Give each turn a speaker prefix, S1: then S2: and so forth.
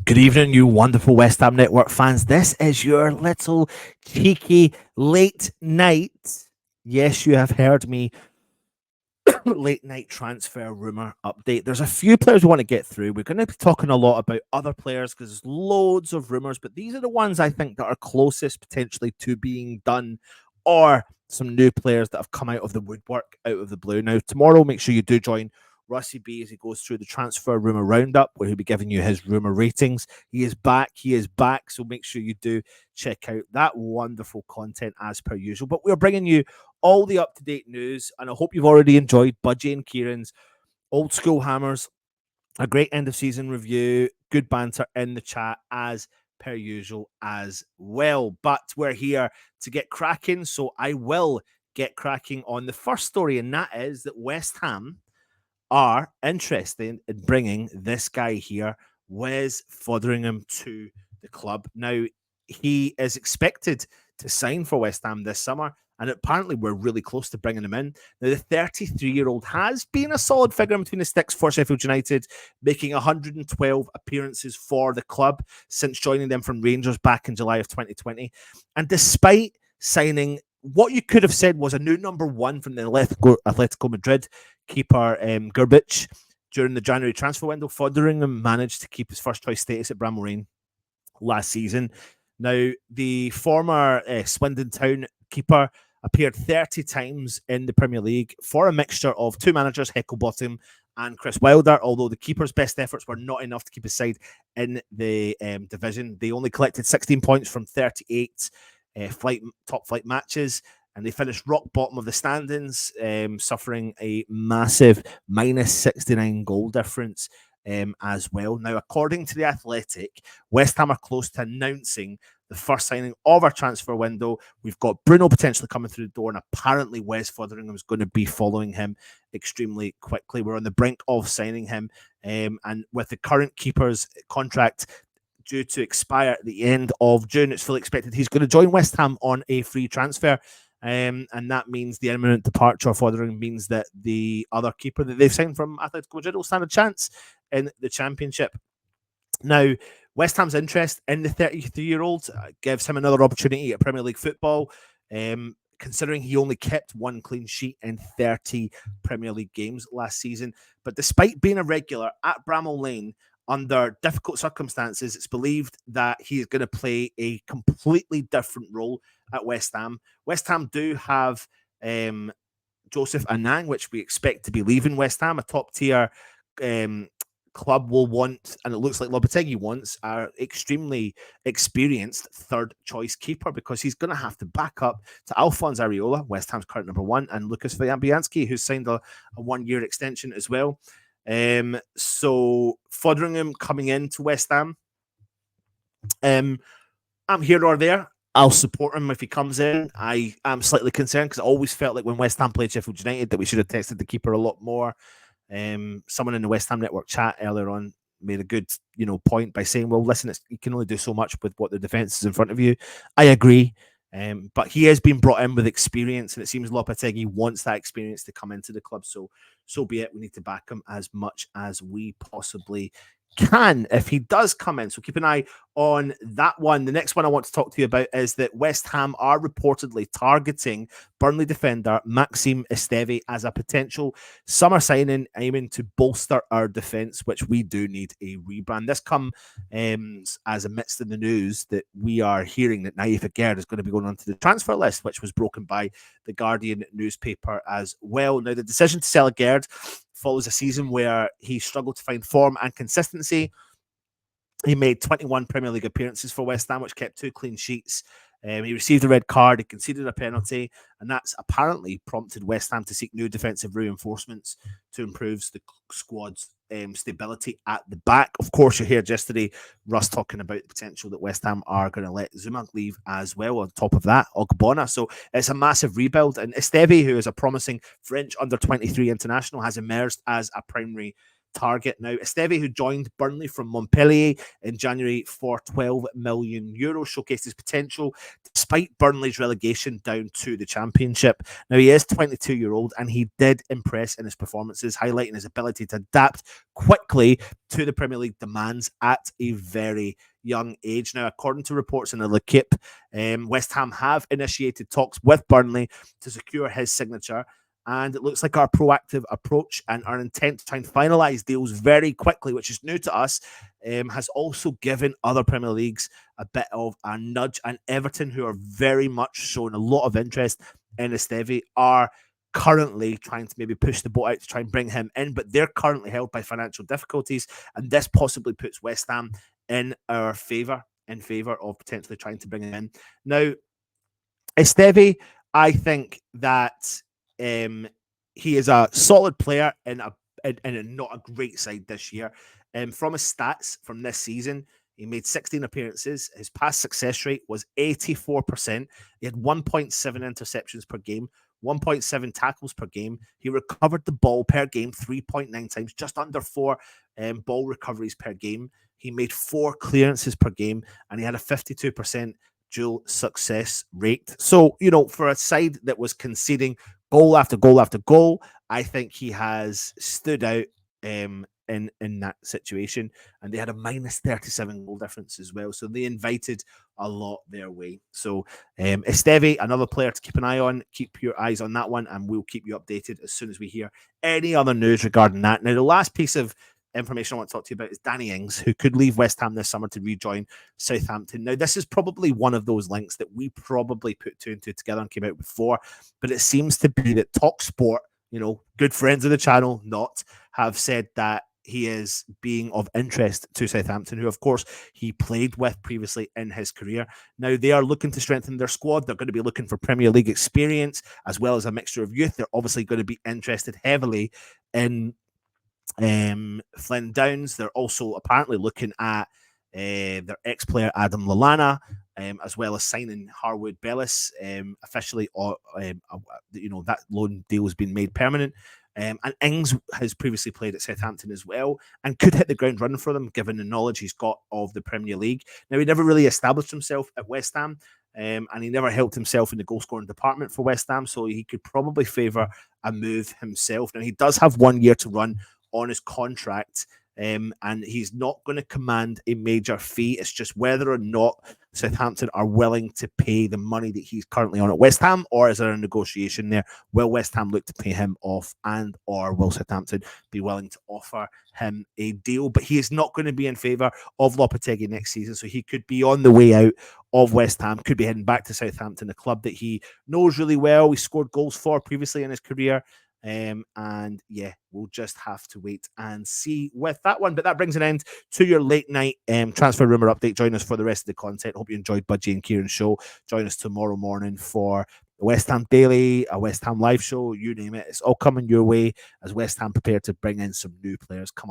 S1: Good evening, you wonderful West Ham Network fans. This is your little cheeky late night. Yes, you have heard me. Late night transfer rumor update. There's a few players we want to get through. We're going to be talking a lot about other players because there's loads of rumors, but these are the ones I think that are closest potentially to being done, or some new players that have come out of the woodwork, out of the blue. Now, tomorrow, make sure you do join Russie B as he goes through the transfer rumor roundup, where he'll be giving you his rumor ratings. He is back. He is back. So make sure you do check out that wonderful content as per usual. But we're bringing you all the up to date news, and I hope you've already enjoyed Budgie and Kieran's old school hammers, a great end of season review, good banter in the chat as per usual as well. But we're here to get cracking, so I will get cracking on the first story, and that is that West Ham are interested in bringing this guy here, Wes Foderingham, to the club. Now, he is expected to sign for West Ham this summer, and apparently we're really close to bringing him in. Now, the 33-year-old has been a solid figure between the sticks for Sheffield United, making 112 appearances for the club since joining them from Rangers back in July of 2020. And despite signing what you could have said was a new number one from the Atletico Madrid keeper Gerbic during the January transfer window, Foderingham managed to keep his first choice status at Bramall last season. Now, the former Swindon Town keeper appeared 30 times in the Premier League for a mixture of two managers, Hecklebottom and Chris Wilder, although the keeper's best efforts were not enough to keep his side in the division. They only collected 16 points from 38 top flight matches, and they finished rock bottom of the standings, suffering a massive minus 69 goal difference as well. Now, according to The Athletic, West Ham are close to announcing the first signing of our transfer window. We've got Bruno potentially coming through the door, and apparently Wes Foderingham is going to be following him extremely quickly. We're on the brink of signing him, and with the current keeper's contract due to expire at the end of June, it's fully expected he's going to join West Ham on a free transfer. And that means the imminent departure of Foderingham means that the other keeper that they've signed from Atletico Madrid will stand a chance in the Championship. Now, West Ham's interest in the 33-year-old gives him another opportunity at Premier League football, considering he only kept one clean sheet in 30 Premier League games last season. But despite being a regular at Bramall Lane, under difficult circumstances, it's believed that he is going to play a completely different role at West Ham. West Ham do have Joseph Anang, which we expect to be leaving West Ham. A top-tier club will want, and it looks like Lopetegui wants, our extremely experienced third-choice keeper, because he's going to have to back up to Alphonse Areola, West Ham's current number one, and Lucas Fabianski, who's signed a one-year extension as well. So Foderingham coming into West Ham, I'm here or there. I'll support him if he comes in. I am slightly concerned because I always felt like when West Ham played Sheffield United that we should have tested the keeper a lot more. Someone in the West Ham Network chat earlier on made a good, point by saying, well, listen, you can only do so much with what the defence is in front of you. I agree. But he has been brought in with experience, and it seems Lopetegui wants that experience to come into the club. So be it. We need to back him as much as we possibly can if he does come in. So keep an eye on that one. The next one I want to talk to you about is that West Ham are reportedly targeting Burnley defender Maxime Esteve as a potential summer signing, aiming to bolster our defence, which we do need a rebrand. This comes as amidst in the news that we are hearing that Naif Aguerd is going to be going onto the transfer list, which was broken by the Guardian newspaper as well. Now, the decision to sell Aguerd follows a season where he struggled to find form and consistency. He made 21 Premier League appearances for West Ham, which kept 2 clean sheets. He received a red card, he conceded a penalty, and that's apparently prompted West Ham to seek new defensive reinforcements to improve the squad's stability at the back. Of course, you heard yesterday Russ talking about the potential that West Ham are going to let Zuma leave as well. On top of that, Ogbonna. So it's a massive rebuild. And Esteve, who is a promising French under-23 international, has emerged as a primary target. Now, Esteve, who joined Burnley from Montpellier in January for €12 million, showcased his potential despite Burnley's relegation down to the Championship. Now, he is 22-year-old and he did impress in his performances, highlighting his ability to adapt quickly to the Premier League demands at a very young age. Now, according to reports in the L'Equipe, West Ham have initiated talks with Burnley to secure his signature. And it looks like our proactive approach and our intent to try and finalise deals very quickly, which is new to us, has also given other Premier Leagues a bit of a nudge. And Everton, who are very much showing a lot of interest in Esteve, are currently trying to maybe push the boat out to try and bring him in, but they're currently held by financial difficulties, and this possibly puts West Ham in our favour, in favour of potentially trying to bring him in. Now, Esteve, I think that he is a solid player in a not a great side this year. From his stats from this season, he made 16 appearances. His pass success rate was 84%. He had 1.7 interceptions per game, 1.7 tackles per game. He recovered the ball per game 3.9 times, just under 4 ball recoveries per game. He made 4 clearances per game, and he had a 52% dual success rate. So, for a side that was conceding goal after goal after goal, I think he has stood out in that situation. And they had a minus 37 goal difference as well. So they invited a lot their way. So Esteve, another player to keep an eye on. Keep your eyes on that one, and we'll keep you updated as soon as we hear any other news regarding that. Now, the last piece of information I want to talk to you about is Danny Ings, who could leave West Ham this summer to rejoin Southampton. Now, this is probably one of those links that we probably put 2 and 2 together and came out before, but it seems to be that TalkSport, good friends of the channel, have said that he is being of interest to Southampton, who, of course, he played with previously in his career. Now, they are looking to strengthen their squad. They're going to be looking for Premier League experience as well as a mixture of youth. They're obviously going to be interested heavily in Flynn Downs. They're also apparently looking at their ex-player Adam Lallana, as well as signing Harwood Bellis officially. That loan deal has been made permanent. And Ings has previously played at Southampton as well and could hit the ground running for them, given the knowledge he's got of the Premier League. Now, he never really established himself at West Ham, and he never helped himself in the goal-scoring department for West Ham, so he could probably favour a move himself. Now, he does have 1 year to run on his contract, and he's not going to command a major fee. It's just whether or not Southampton are willing to pay the money that he's currently on at West Ham, or is there a negotiation there? Will West Ham look to pay him off, and or will Southampton be willing to offer him a deal? But he is not going to be in favour of Lopetegui next season, so he could be on the way out of West Ham, could be heading back to Southampton, a club that he knows really well. He scored goals for previously in his career. And yeah, we'll just have to wait and see with that one. But that brings an end to your late night transfer rumor update. Join us for the rest of the content. Hope you enjoyed Budgie and Kieran's show. Join us tomorrow morning for the West Ham Daily, a West Ham live show, you name it. It's all coming your way as West Ham prepare to bring in some new players. Come on.